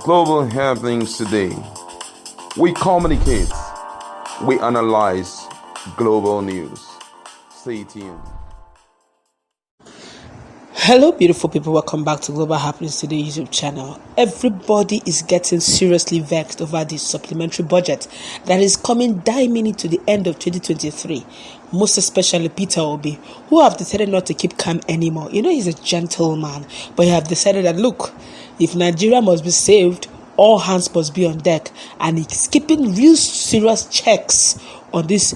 global happenings today. We communicate, we analyze global news. Stay tuned. Hello beautiful people, welcome back to Global Happenings Today YouTube channel. Everybody is getting seriously vexed over the supplementary budget that is coming diming to the end of 2023. Most especially Peter Obi, who have decided not to keep calm anymore. You know, he's a gentleman, but he have decided that look, if Nigeria must be saved, all hands must be on deck, and he's keeping real serious checks on this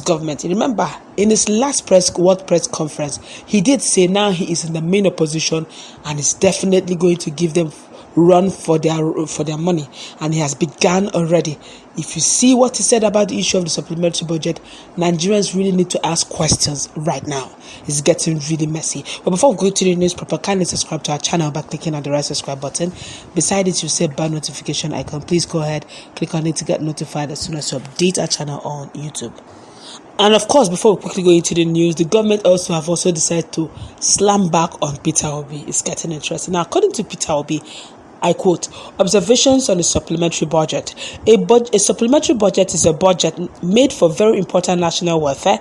government. Remember, in his last world press conference, he did say now he is in the main opposition and is definitely going to give them run for their money, and he has begun already. If you see what he said about the issue of the supplementary budget, Nigerians really need to ask questions right now. It's getting really messy. But before we go to the news proper, kindly subscribe to our channel by clicking on the right subscribe button. Beside it, you see a bell notification icon. Please go ahead, click on it to get notified as soon as you update our channel on YouTube. And of course, before we quickly go into the news, the government have also decided to slam back on Peter Obi. It's getting interesting. Now, according to Peter Obi, I quote, observations on the supplementary budget. A supplementary budget is a budget made for very important national welfare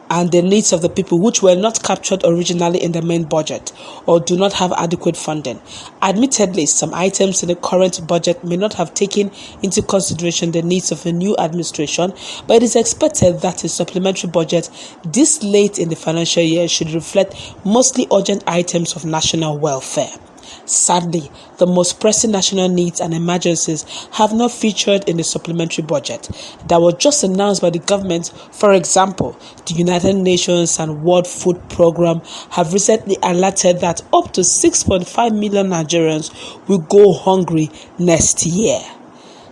and the needs of the people which were not captured originally in the main budget or do not have adequate funding. Admittedly, some items in the current budget may not have taken into consideration the needs of a new administration, but it is expected that a supplementary budget this late in the financial year should reflect mostly urgent items of national welfare. Sadly, the most pressing national needs and emergencies have not featured in the supplementary budget that was just announced by the government. For example, the United Nations and World Food Programme have recently alerted that up to 6.5 million Nigerians will go hungry next year.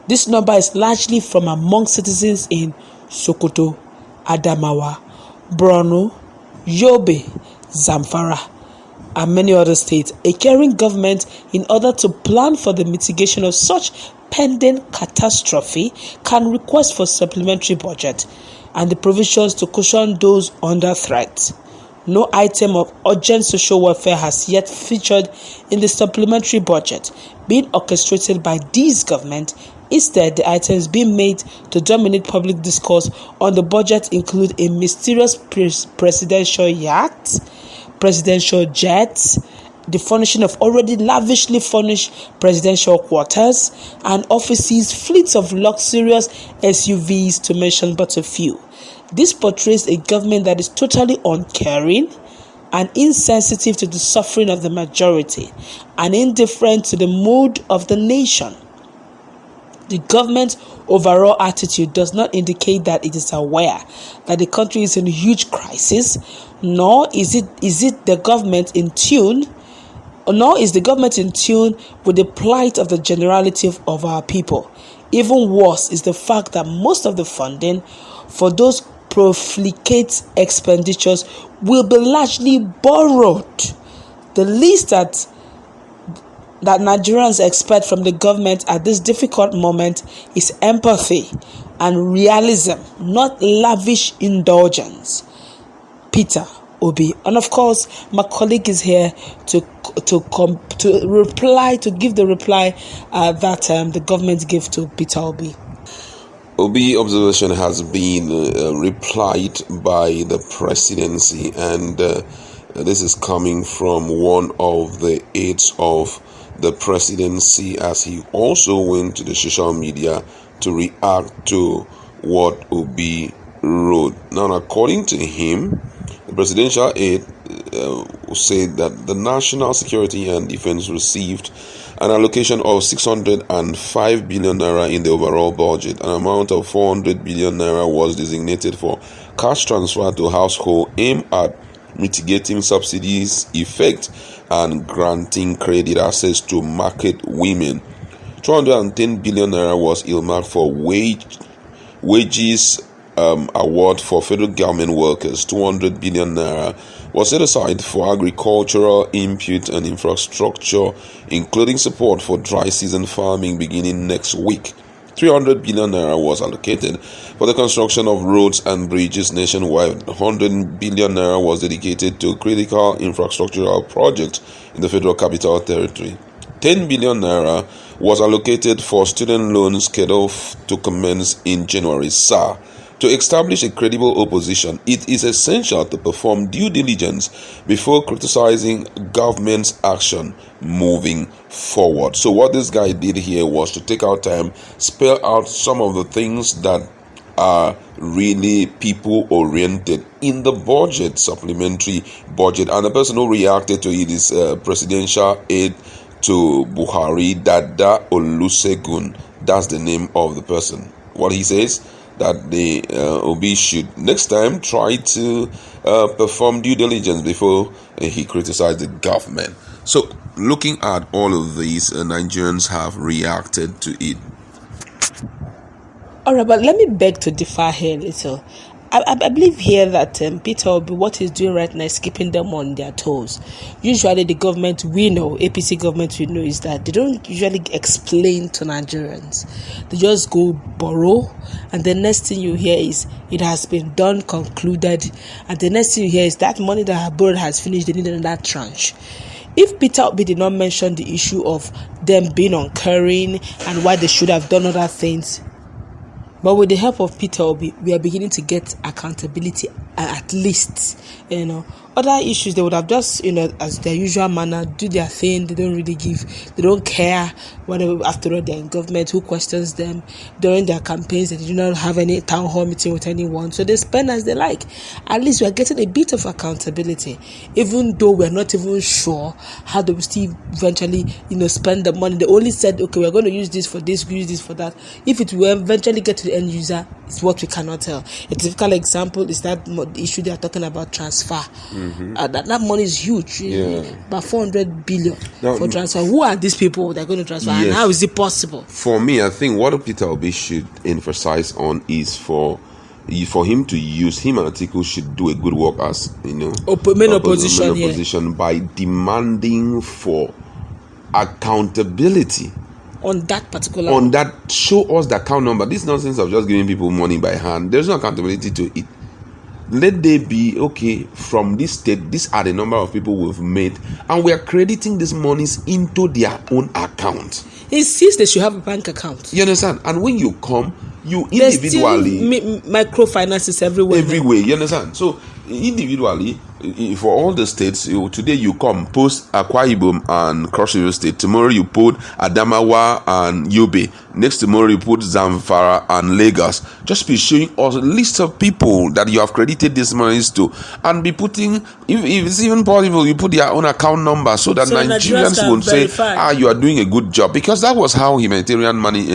This number is largely from among citizens in Sokoto, Adamawa, Borno, Yobe, Zamfara, and many other states. A caring government, in order to plan for the mitigation of such pending catastrophe, can request for supplementary budget and the provisions to cushion those under threat. No item of urgent social welfare has yet featured in the supplementary budget being orchestrated by this government. Instead, the items being made to dominate public discourse on the budget include a mysterious presidential yacht, presidential jets, the furnishing of already lavishly furnished presidential quarters, and offices, fleets of luxurious SUVs, to mention but a few. This portrays a government that is totally uncaring and insensitive to the suffering of the majority and indifferent to the mood of the nation. The government's overall attitude does not indicate that it is aware that the country is in a huge crisis, nor is the government in tune with the plight of the generality of our people. Even worse is the fact that most of the funding for those profligate expenditures will be largely borrowed. The least that Nigerians expect from the government at this difficult moment is empathy and realism, not lavish indulgence. Peter Obi. And of course, my colleague is here to give the reply that the government gave to Peter Obi. Obi observation has been replied by the presidency, and this is coming from one of the aides of the presidency, as he also went to the social media to react to what Obi wrote. Now, according to him, the presidential aide said that the National Security and Defense received an allocation of 605 billion naira in the overall budget. An amount of 400 billion naira was designated for cash transfer to households aimed at mitigating subsidies effect and granting credit access to market women. 210 billion naira was earmarked for wages award for federal government workers. 200 billion naira was set aside for agricultural input and infrastructure, including support for dry season farming beginning next week. 300 billion naira was allocated for the construction of roads and bridges nationwide. 100 billion naira was dedicated to critical infrastructural projects in the Federal Capital Territory. 10 billion naira was allocated for student loans scheduled to commence in January. Sir, to establish a credible opposition, it is essential to perform due diligence before criticizing government's action moving forward. So what this guy did here was to take out time, spell out some of the things that are really people oriented in the budget, supplementary budget. And the person who reacted to it is presidential aide to Buhari, Dada Olusegun. That's the name of the person. What he says, that the Obi should next time try to perform due diligence before he criticized the government. So looking at all of these, Nigerians have reacted to it. All right, but let me beg to differ here a little. I believe here that Peter Obi, what he's doing right now is keeping them on their toes. Usually the government we know, APC government we know, is that they don't usually explain to Nigerians. They just go borrow, and the next thing you hear is it has been done, concluded, and the next thing you hear is that money that I borrowed has finished, they need another tranche. If Peter Obi did not mention the issue of them being occurring and why they should have done other things, but with the help of Peter Obi, we are beginning to get accountability, at least. Other issues, they would have just, as their usual manner, do their thing. They don't really they don't care. Whenever, after all, they're in government, who questions them? During their campaigns, they do not have any town hall meeting with anyone. So they spend as they like. At least we're getting a bit of accountability. Even though we're not even sure how they will still eventually, spend the money. They only said, okay, we're going to use this for this, use this for that. If it will eventually get to the end user, it's what we cannot tell. A typical example is that issue they are talking about, transfer. That money is huge. About 400 billion for transfer. Who are these people that are going to transfer? Yes. And how is it possible? For me, I think what Peter Obi should emphasize on is for him to use, him and Atiku should do a good work as main opposition by demanding for accountability on that show us the account number. This nonsense of just giving people money by hand, there's no accountability to it. Let they be, okay, from this state, these are the number of people we've made, and we are crediting these monies into their own account. It says they should have a bank account. You understand? And when you come, you individually microfinances everywhere. You understand? So individually, for all the states, today you come post Akwa Ibom and Cross River State. Tomorrow you put Adamawa and Yobe. Next tomorrow you put Zamfara and Lagos. Just be showing us a list of people that you have credited these monies to, and be putting, if it's even possible, you put their own account number so that Nigerians will say, you are doing a good job. Because that was how humanitarian money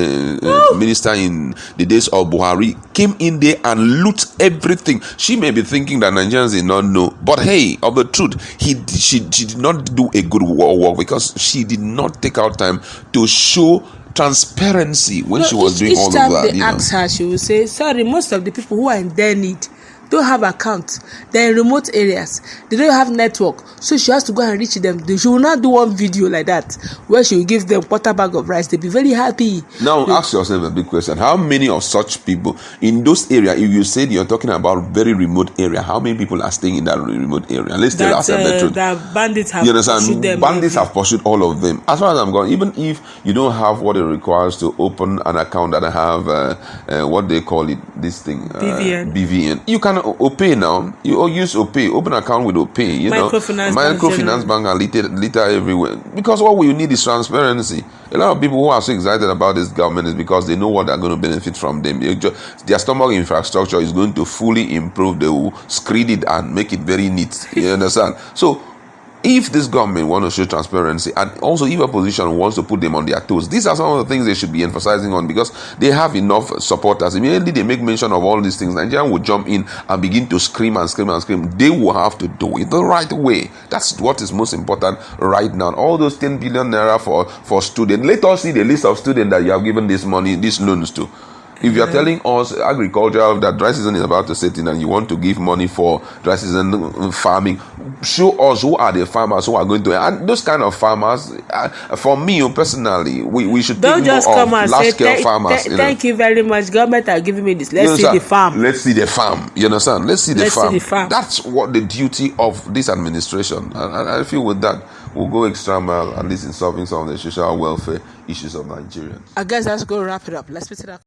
minister in the days of Buhari came in there and loot everything. She may be thinking that Nigerians did not know, but hey, of the truth, she did not do a good work because she did not take out time to show transparency when she was doing all of that. Each time they ask her, she will say, sorry, most of the people who are in their need don't have accounts. They're in remote areas. They don't have network. So she has to go and reach them. She will not do one video like that where she will give them quarter bag of rice. They'll be very happy. Now ask yourself a big question. How many of such people in those areas, if you said you're talking about very remote area, how many people are staying in that remote area? Let's tell ourselves the truth. The bandits have pursued them. Bandits have pursued all of them. As far as I'm going, even if you don't have what it requires to open an account that have what they call it, this thing, BVN. You can OPay now. You use OPay. Open account with OPay. Microfinance bank and litter everywhere. Because what we need is transparency. A lot of people who are so excited about this government is because they know what they're going to benefit from them. Their stomach infrastructure is going to fully improve. They will screed it and make it very neat. You understand? So if this government wants to show transparency, and also if opposition wants to put them on their toes, these are some of the things they should be emphasizing on, because they have enough supporters. Immediately they make mention of all these things, Nigeria will jump in and begin to scream and scream and scream. They will have to do it the right way. That's what is most important right now. All those 10 billion naira for students. Let us see the list of students that you have given this money, these loans to. If you are telling us agriculture, that dry season is about to set in and you want to give money for dry season farming, show us who are the farmers who are going to, and those kind of farmers, for me personally, we should don't just come and large say scale farmers. Thank you very much, government are giving me this. Let's see the farm. Let's see the farm. You understand? Let's see the farm. That's what the duty of this administration. And I feel with that will go extra mile, at least in solving some of the social welfare issues of Nigerians. I guess that's going to wrap it up. Let's put it up.